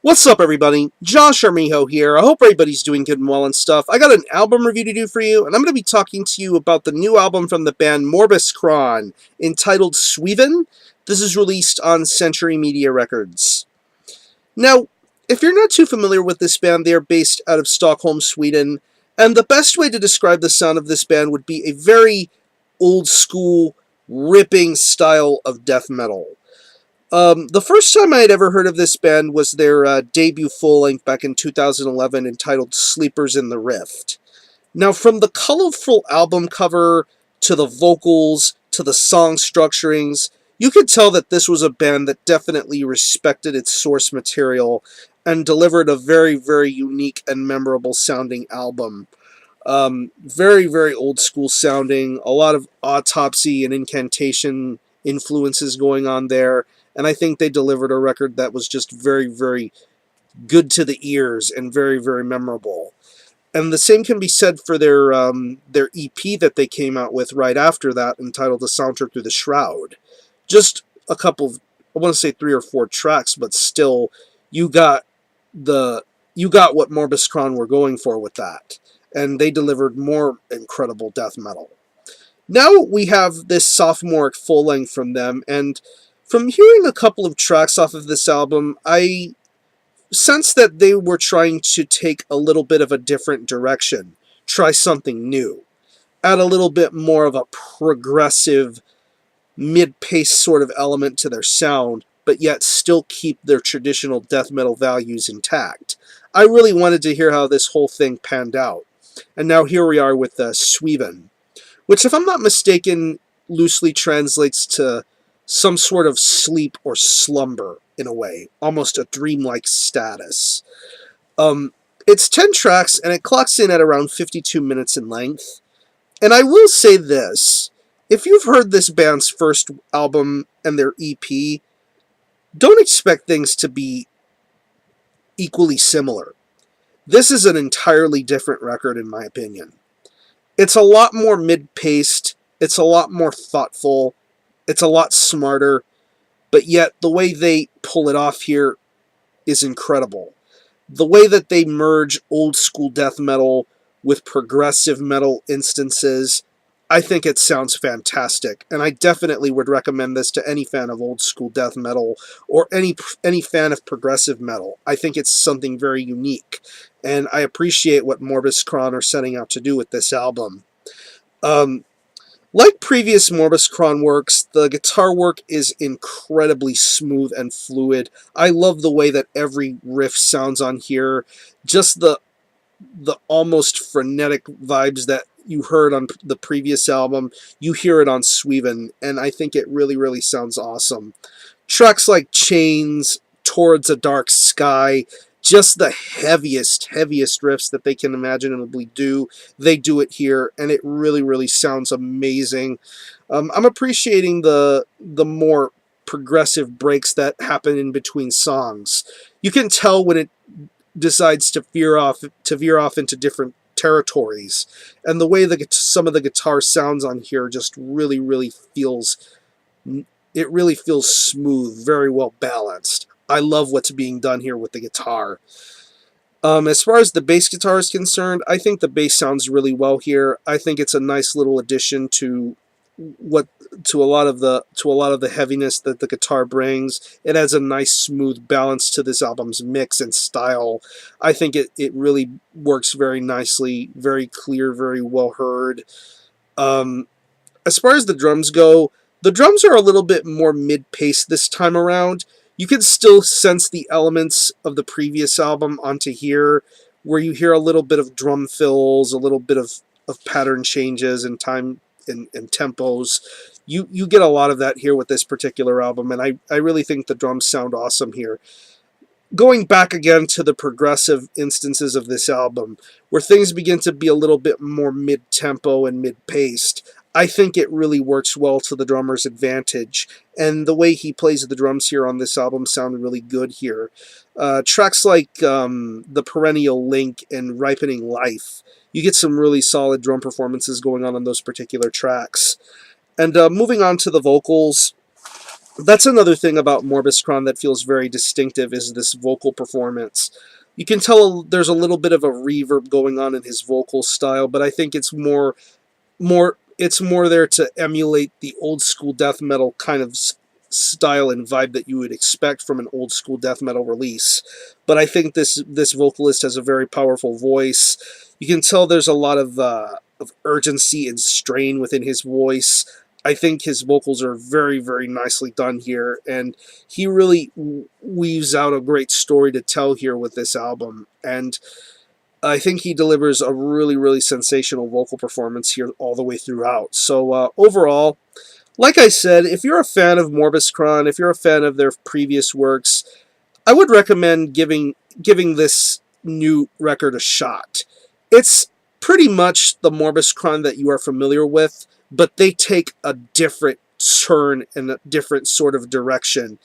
What's up, everybody? Josh Armijo here. I hope everybody's doing good and well and stuff. I got an album review to do for you, and I'm going to be talking to you about the new album from the band Morbus Chron, entitled Sweven. This is released on Century Media Records. Now, if you're not too familiar with this band, they are based out of Stockholm, Sweden, and the best way to describe the sound of this band would be a very old-school, ripping style of death metal. The first time I had ever heard of this band was their debut full-length back in 2011 entitled Sleepers in the Rift. Now, from the colorful album cover to the vocals to the song structurings, you could tell that this was a band that definitely respected its source material and delivered a very, very unique and memorable sounding album. Very, very old school sounding, a lot of autopsy and incantation influences going on there. And I think they delivered a record that was just very, very good to the ears and very, very memorable. And the same can be said for their EP that they came out with right after that, entitled The Saunter Through the Shroud. Just a couple of, I want to say 3 or 4 tracks, but still, you got what Morbus Chron were going for with that. And they delivered more incredible death metal. Now we have this sophomoric full-length from them, and from hearing a couple of tracks off of this album, I sense that they were trying to take a little bit of a different direction, try something new, add a little bit more of a progressive, mid-paced sort of element to their sound, but yet still keep their traditional death metal values intact. I really wanted to hear how this whole thing panned out, and now here we are with Sweven, which, if I'm not mistaken, loosely translates to some sort of sleep or slumber, in a way, almost a dreamlike status. It's 10 tracks, and it clocks in at around 52 minutes in length. And I will say this, if you've heard this band's first album and their EP, don't expect things to be equally similar. This is an entirely different record, in my opinion. It's a lot more mid-paced, it's a lot more thoughtful, it's a lot smarter, but yet the way they pull it off here is incredible. The way that they merge old school death metal with progressive metal instances, I think it sounds fantastic, and I definitely would recommend this to any fan of old school death metal or any fan of progressive metal. I think it's something very unique, and I appreciate what Morbus Chron are setting out to do with this album. Like previous Morbus Chron works, the guitar work is incredibly smooth and fluid. I love the way that every riff sounds on here. Just the almost frenetic vibes that you heard on the previous album, you hear it on Sweven, and I think it really, really sounds awesome. Tracks like Chains, Towards a Dark Sky, just the heaviest riffs that they can imaginably do. They do it here, and it really, really sounds amazing. I'm appreciating the more progressive breaks that happen in between songs. You can tell when it decides to veer off into different territories, and the way some of the guitar sounds on here just really, really feels smooth, very well balanced. I love what's being done here with the guitar. As far as the bass guitar is concerned, I think the bass sounds really well here. I think it's a nice little addition to a lot of the heaviness that the guitar brings. It adds a nice smooth balance to this album's mix and style. I think it really works very nicely, very clear, very well heard. As far as the drums go, the drums are a little bit more mid-paced this time around. You can still sense the elements of the previous album onto here, where you hear a little bit of drum fills, a little bit of pattern changes and time and tempos. You get a lot of that here with this particular album, and I really think the drums sound awesome here. Going back again to the progressive instances of this album, where things begin to be a little bit more mid-tempo and mid-paced, I think it really works well to the drummer's advantage, and the way he plays the drums here on this album sound really good here. Tracks like the Perennial Link and Ripening Life, you get some really solid drum performances going on those particular tracks. And moving on to the vocals, That's another thing about Morbus Chron that feels very distinctive is this vocal performance. You can tell there's a little bit of a reverb going on in his vocal style, but I think it's more there to emulate the old school death metal kind of style and vibe that you would expect from an old school death metal release. But I think this vocalist has a very powerful voice. You can tell there's a lot of urgency and strain within his voice. I think his vocals are very, very nicely done here, and he really weaves out a great story to tell here with this album. And I think he delivers a really, really sensational vocal performance here all the way throughout. So overall, like I said, if you're a fan of Morbus Chron, if you're a fan of their previous works, I would recommend giving this new record a shot. It's pretty much the Morbus Chron that you are familiar with, but they take a different turn and a different sort of direction.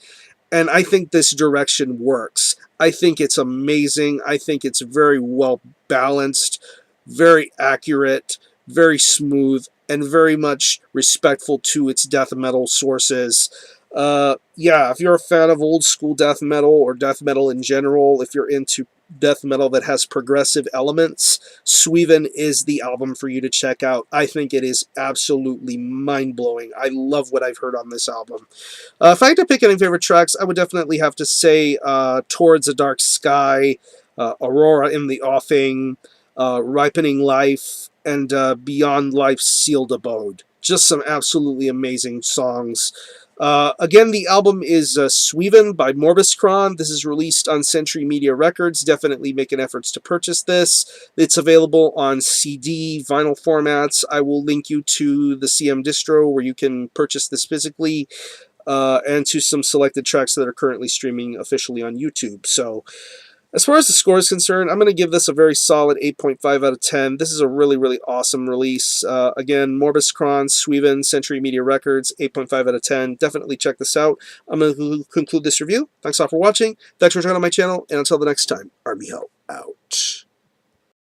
And I think this direction works. I think it's amazing. I think it's very well balanced, very accurate, very smooth, and very much respectful to its death metal sources. Yeah, if you're a fan of old school death metal or death metal in general, if you're into death metal that has progressive elements, Sweven is the album for you to check out. I think it is absolutely mind-blowing. I love what I've heard on this album. If I had to pick any favorite tracks, I would definitely have to say Towards a Dark Sky, Aurora in the Offing, Ripening Life, and Beyond Life's Sealed Abode. Just some absolutely amazing songs. Again, the album is Sweven by Morbus Chron. This is released on Century Media Records. Definitely making efforts to purchase this. It's available on CD, vinyl formats. I will link you to the CM distro where you can purchase this physically, and to some selected tracks that are currently streaming officially on YouTube. So, as far as the score is concerned, I'm going to give this a very solid 8.5 out of 10. This is a really, really awesome release. Again, Morbus Chron, Sweven, Century Media Records, 8.5 out of 10. Definitely check this out. I'm going to conclude this review. Thanks all for watching. Thanks for joining my channel, and until the next time, Army Ho out.